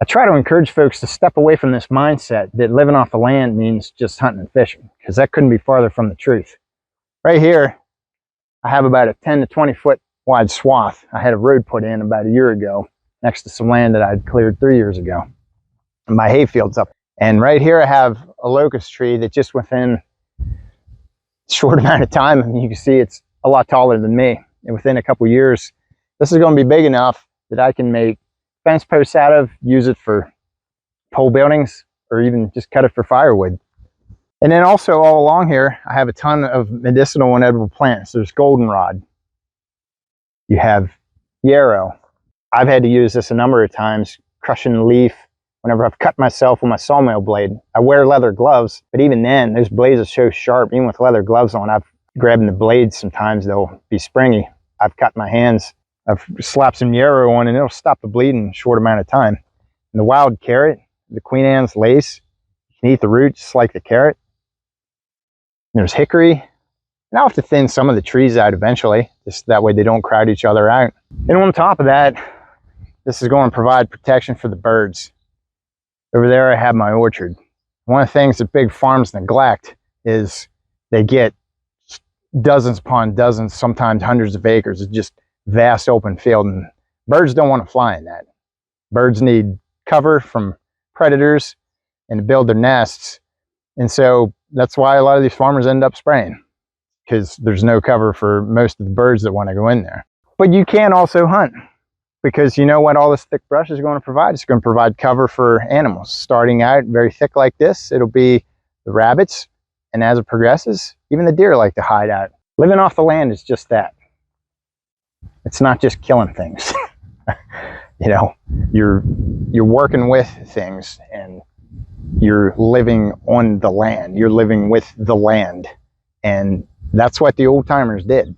I try to encourage folks to step away from this mindset that living off the land means just hunting and fishing, because that couldn't be farther from the truth. Right here, I have about a 10 to 20 foot wide swath. I had a road put in about a year ago next to some land that I'd cleared 3 years ago. And my hayfield's up. And right here I have a locust tree that just within a short amount of time, I mean, you can see it's a lot taller than me. And within a couple years, this is going to be big enough that I can make fence posts out of, use it for pole buildings, or even just cut it for firewood. And then also all along here, I have a ton of medicinal and edible plants. There's goldenrod. You have yarrow. I've had to use this a number of times, crushing the leaf. Whenever I've cut myself with my sawmill blade, I wear leather gloves, but even then, those blades are so sharp, even with leather gloves on, I've grabbing the blades, sometimes they'll be springy. I've cut my hands, I've slapped some yarrow on, and it'll stop the bleeding in a short amount of time. And the wild carrot, the Queen Anne's lace, you can eat the root just like the carrot. And there's hickory. And I'll have to thin some of the trees out eventually, just that way they don't crowd each other out. And on top of that, this is going to provide protection for the birds. Over there I have my orchard. One of the things that big farms neglect is they get dozens upon dozens, sometimes hundreds of acres of just vast open field, and birds don't want to fly in that. Birds need cover from predators and to build their nests. And so that's why a lot of these farmers end up spraying, because there's no cover for most of the birds that want to go in there. But you can also hunt, because you know what all this thick brush is going to provide? It's going to provide cover for animals. Starting out very thick like this, it'll be the rabbits, and as it progresses, even the deer like to hide out. Living off the land is just that. It's not just killing things. You know, you're working with things, and you're living on the land. You're living with the land, and that's what the old timers did.